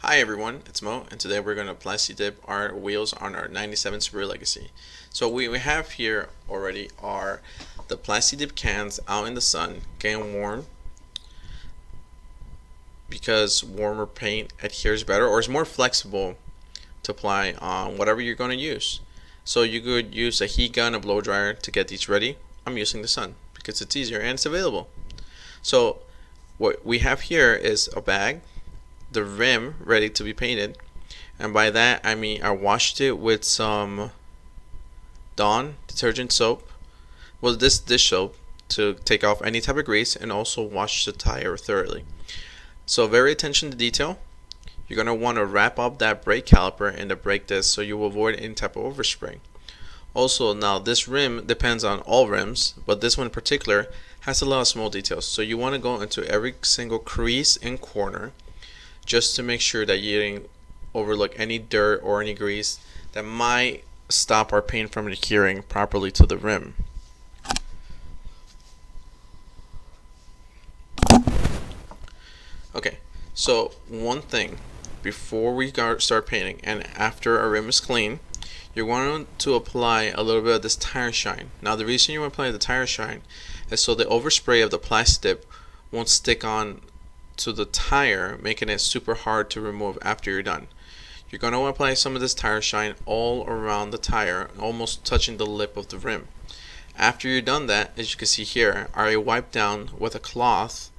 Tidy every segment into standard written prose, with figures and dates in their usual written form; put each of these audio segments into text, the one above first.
Hi everyone, it's Mo, and today we're going to plasti dip our wheels on our 97 Subaru Legacy. So we have here already are the plasti dip cans out in the sun getting warm because warmer paint adheres better or is more flexible to apply on whatever you're going to use. So you could use a heat gun, a blow dryer to get these ready. I'm using the sun because it's easier and it's available. So what we have here is a bag, the rim ready to be painted, and by that I mean I washed it with some Dawn detergent soap, well this dish soap, to take off any type of grease and also wash the tire thoroughly. So very attention to detail. You're going to want to wrap up that brake caliper and the brake disc so you will avoid any type of overspray. Also, now this rim depends on all rims, but this one in particular has a lot of small details, so you want to go into every single crease and corner just to make sure that you didn't overlook any dirt or any grease that might stop our paint from adhering properly to the rim. Okay, so one thing before we start painting and after our rim is clean, you're going to apply a little bit of this tire shine. Now the reason you want to apply the tire shine is so the overspray of the plasti dip won't stick on to the tire, making it super hard to remove after you're done. You're going to apply some of this tire shine all around the tire, almost touching the lip of the rim. After you're done that, as you can see here, I already wiped down with a cloth,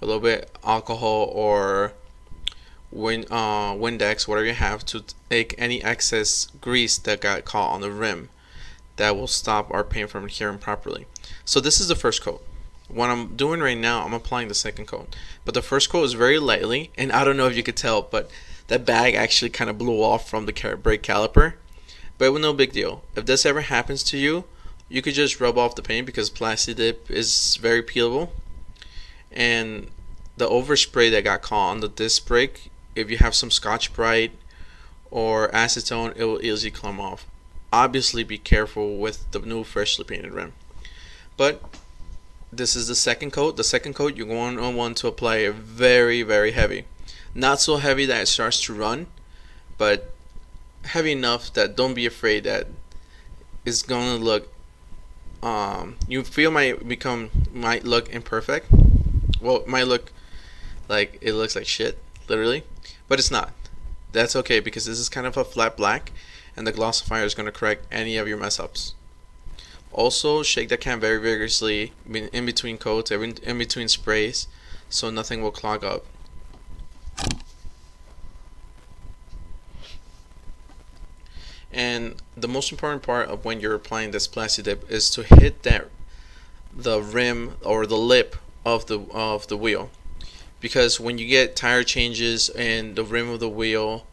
a little bit alcohol or Windex, whatever you have, to take any excess grease that got caught on the rim. That will stop our paint from adhering properly. So this is the first coat. What I'm doing right now, I'm applying the second coat. But the first coat is very lightly, and I don't know if you could tell, but that bag actually kind of blew off from the brake caliper. But it was no big deal. If this ever happens to you, you could just rub off the paint because plasti dip is very peelable. And the overspray that got caught on the disc brake, if you have some Scotch Brite or acetone, it will easily come off. Obviously be careful with the new freshly painted rim. But this is the second coat. The second coat you're going to want to apply very, very heavy. Not so heavy that it starts to run, but heavy enough that don't be afraid that it's going to look, you feel might look imperfect. Well, it might look like it looks like shit, literally, but it's not. That's okay because this is kind of a flat black, and the glossifier is going to correct any of your mess ups. Also, shake the can very vigorously in between coats, in between sprays, so nothing will clog up. And the most important part of when you're applying this plasti dip is to hit the rim or the lip of the wheel, because when you get tire changes and the rim of the wheel,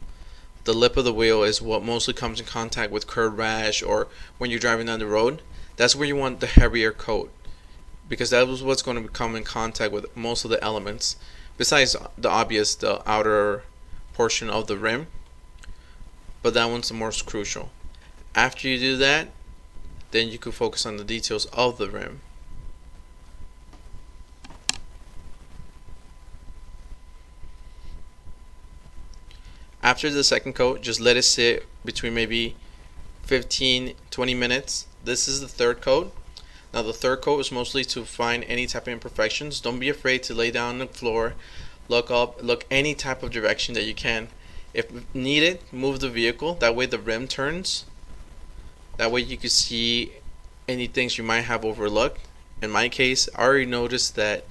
the lip of the wheel is what mostly comes in contact with curb rash, or when you're driving down the road. That's where you want the heavier coat, because that was what's going to come in contact with most of the elements, besides the obvious, the outer portion of the rim. But that one's the most crucial. After you do that, then you can focus on the details of the rim. After the second coat, just let it sit between maybe 15-20 minutes. This is the third coat. Now the third coat is mostly to find any type of imperfections. Don't be afraid to lay down on the floor, look up, look any type of direction that you can. If needed, move the vehicle. That way the rim turns. That way you can see any things you might have overlooked. In my case, I already noticed that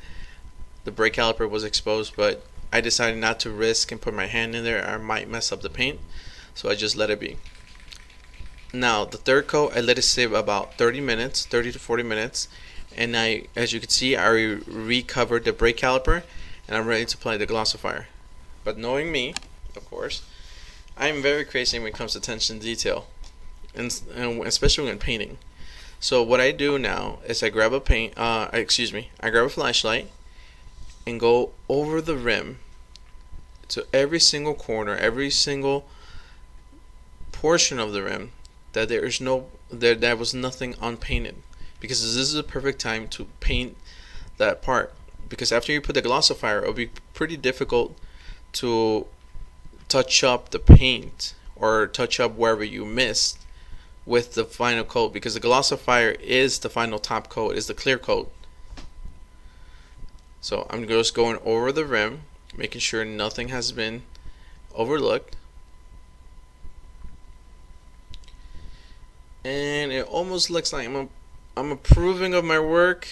the brake caliper was exposed, but I decided not to risk and put my hand in there. I might mess up the paint, so I just let it be. Now the third coat, I let it sit about 30 to 40 minutes, and as you can see, I recovered the brake caliper, and I'm ready to apply the glossifier. But knowing me, of course, I am very crazy when it comes to attention to detail, and especially when painting. So what I do now is I grab I grab a flashlight and go over the rim to every single corner, every single portion of the rim, that there was nothing unpainted, because this is the perfect time to paint that part. Because after you put the glossifier, it'll be pretty difficult to touch up the paint or touch up wherever you missed with the final coat, because the glossifier is the final top coat, is the clear coat. So I'm just going over the rim, making sure nothing has been overlooked. And it almost looks like I'm approving of my work,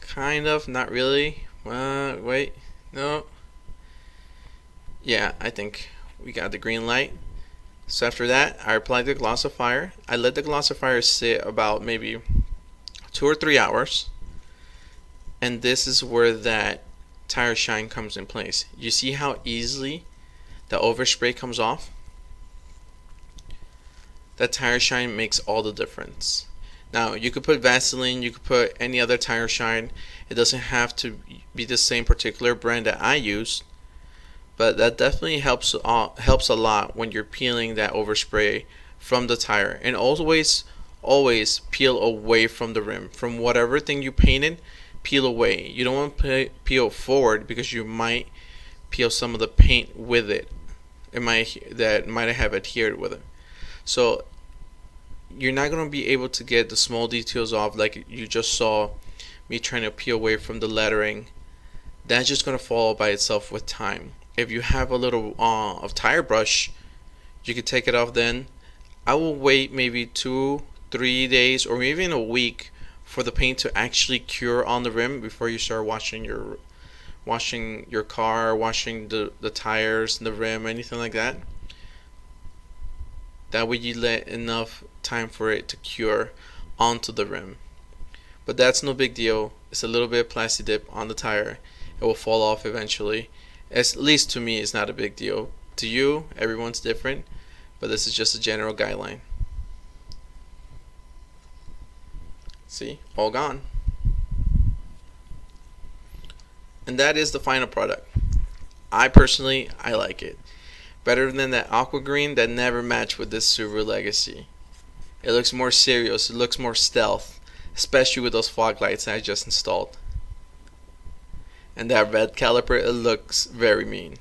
kind of, not really. Wait, no. Yeah, I think we got the green light. So after that, I applied the glossifier. I let the glossifier sit about maybe 2 or 3 hours. And this is where that tire shine comes in place. You see how easily the overspray comes off? That tire shine makes all the difference. Now, you could put Vaseline, you could put any other tire shine. It doesn't have to be the same particular brand that I use, but that definitely helps a lot when you're peeling that overspray from the tire. And always peel away from the rim. From whatever thing you painted, peel away. You don't want to peel forward because you might peel some of the paint with it. That might have adhered with it. So you're not going to be able to get the small details off like you just saw me trying to peel away from the lettering. That's just going to fall by itself with time. If you have a little of tire brush, you can take it off then. I will wait maybe 2-3 days or even a week for the paint to actually cure on the rim before you start washing your car, washing the tires, the rim, anything like that. That way you let enough time for it to cure onto the rim. But that's no big deal. It's a little bit of Plasti Dip on the tire. It will fall off eventually. At least to me, it's not a big deal. To you, everyone's different. But this is just a general guideline. See? All gone. And that is the final product. I personally like it. Better than that aqua green that never matched with this Subaru Legacy. It looks more serious, it looks more stealth, especially with those fog lights I just installed. And that red caliper, it looks very mean.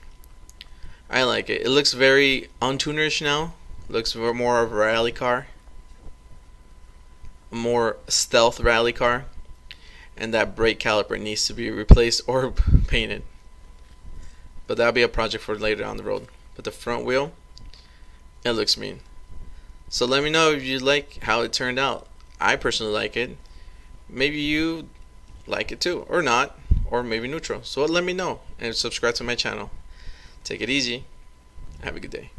I like it. It looks very untunerish now. It looks more of a rally car. A more stealth rally car. And that brake caliper needs to be replaced or painted. But that'll be a project for later on the road. But the front wheel, it looks mean. So let me know if you like how it turned out. I personally like it. Maybe you like it too, or not, or maybe neutral. So let me know and subscribe to my channel. Take it easy. Have a good day.